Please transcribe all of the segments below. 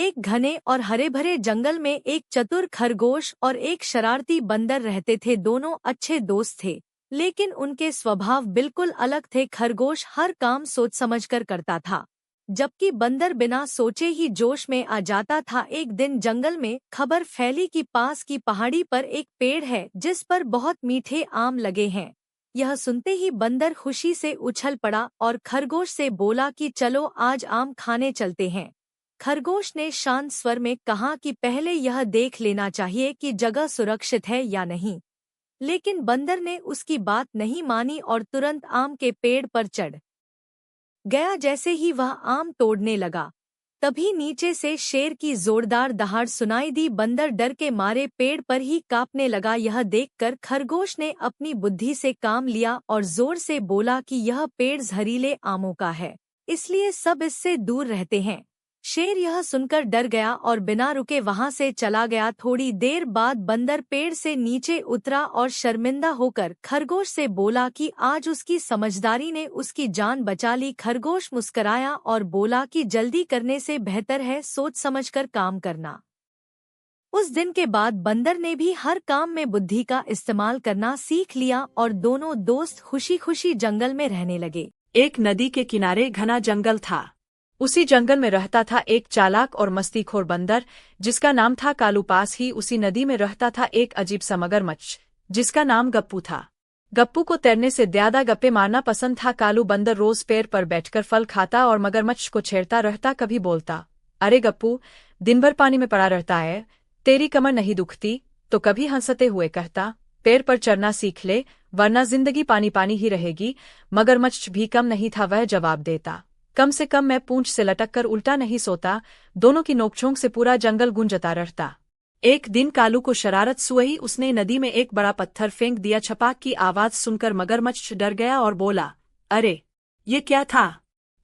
एक घने और हरे भरे जंगल में एक चतुर खरगोश और एक शरारती बंदर रहते थे। दोनों अच्छे दोस्त थे, लेकिन उनके स्वभाव बिल्कुल अलग थे। खरगोश हर काम सोच समझकर करता था, जबकि बंदर बिना सोचे ही जोश में आ जाता था। एक दिन जंगल में खबर फैली कि पास की पहाड़ी पर एक पेड़ है जिस पर बहुत मीठे आम लगे हैं। यह सुनते ही बंदर खुशी से उछल पड़ा और खरगोश से बोला कि चलो आज आम खाने चलते हैं। खरगोश ने शांत स्वर में कहा कि पहले यह देख लेना चाहिए कि जगह सुरक्षित है या नहीं। लेकिन बंदर ने उसकी बात नहीं मानी और तुरंत आम के पेड़ पर चढ़ गया। जैसे ही वह आम तोड़ने लगा, तभी नीचे से शेर की जोरदार दहाड़ सुनाई दी। बंदर डर के मारे पेड़ पर ही कांपने लगा। यह देखकर खरगोश ने अपनी बुद्धि से काम लिया और जोर से बोला कि यह पेड़ जहरीले आमों का है, इसलिए सब इससे दूर रहते हैं। शेर यह सुनकर डर गया और बिना रुके वहां से चला गया। थोड़ी देर बाद बंदर पेड़ से नीचे उतरा और शर्मिंदा होकर खरगोश से बोला कि आज उसकी समझदारी ने उसकी जान बचा ली। खरगोश मुस्कराया और बोला कि जल्दी करने से बेहतर है सोच समझकर काम करना। उस दिन के बाद बंदर ने भी हर काम में बुद्धि का इस्तेमाल करना सीख लिया और दोनों दोस्त खुशी खुशी जंगल में रहने लगे। एक नदी के किनारे घना जंगल था। उसी जंगल में रहता था एक चालाक और मस्तीखोर बंदर जिसका नाम था कालू। पास ही उसी नदी में रहता था एक अजीब सा मगरमच्छ जिसका नाम गप्पू था। गप्पू को तैरने से ज्यादा गप्पे मारना पसंद था। कालू बंदर रोज पेड़ पर बैठकर फल खाता और मगरमच्छ को छेड़ता रहता। कभी बोलता, अरे गप्पू, दिन भर पानी में पड़ा रहता है, तेरी कमर नहीं दुखती? तो कभी हंसते हुए कहता, पेड़ पर चढ़ना सीख ले वरना जिंदगी पानी पानी ही रहेगी। मगरमच्छ भी कम नहीं था, वह जवाब देता, कम से कम मैं पूंछ से लटक कर उल्टा नहीं सोता। दोनों की नोकझोंक से पूरा जंगल गूंजता रहता। एक दिन कालू को शरारत हुई। उसने नदी में एक बड़ा पत्थर फेंक दिया। छपाक की आवाज सुनकर मगरमच्छ डर गया और बोला, अरे ये क्या था?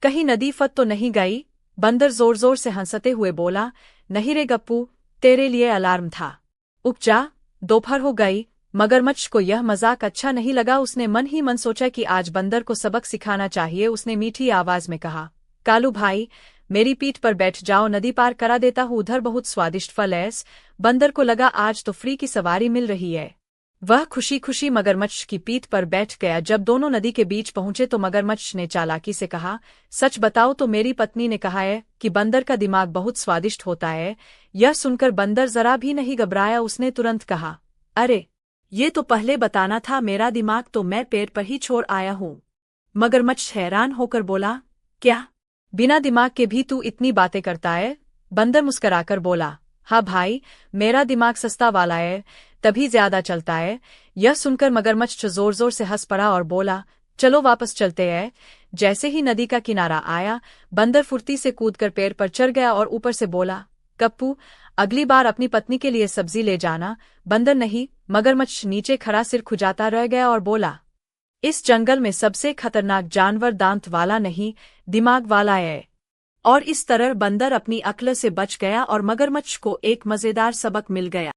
कहीं नदी फट तो नहीं गई? बंदर जोर जोर से हंसते हुए बोला, नहीं रे गप्पू, तेरे लिए अलार्म था। उठ जा, दोपहर हो गई। मगरमच्छ को यह मजाक अच्छा नहीं लगा। उसने मन ही मन सोचा कि आज बंदर को सबक सिखाना चाहिए। उसने मीठी आवाज में कहा, कालू भाई, मेरी पीठ पर बैठ जाओ, नदी पार करा देता हूँ, उधर बहुत स्वादिष्ट फल है। बंदर को लगा आज तो फ्री की सवारी मिल रही है। वह खुशी खुशी मगरमच्छ की पीठ पर बैठ गया। जब दोनों नदी के बीच पहुंचे तो मगरमच्छ ने चालाकी से कहा, सच बताओ तो मेरी पत्नी ने कहा है कि बंदर का दिमाग बहुत स्वादिष्ट होता है। यह सुनकर बंदर जरा भी नहीं घबराया। उसने तुरंत कहा, अरे ये तो पहले बताना था, मेरा दिमाग तो मैं पेड़ पर ही छोड़ आया हूँ। मगरमच्छ हैरान होकर बोला, क्या बिना दिमाग के भी तू इतनी बातें करता है? बंदर मुस्कराकर बोला, हाँ भाई, मेरा दिमाग सस्ता वाला है, तभी ज्यादा चलता है। यह सुनकर मगरमच्छ जोर जोर से हंस पड़ा और बोला, चलो वापस चलते हैं। जैसे ही नदी का किनारा आया, बंदर फुर्ती से कूदकर पेड़ पर चढ़ गया और ऊपर से बोला, गप्पू, अगली बार अपनी पत्नी के लिए सब्जी ले जाना। बंदर नहीं, मगरमच्छ नीचे खड़ा सिर खुजाता रह गया और बोला, इस जंगल में सबसे खतरनाक जानवर दांत वाला नहीं, दिमाग वाला है। और इस तरह बंदर अपनी अक्ल से बच गया और मगरमच्छ को एक मजेदार सबक मिल गया।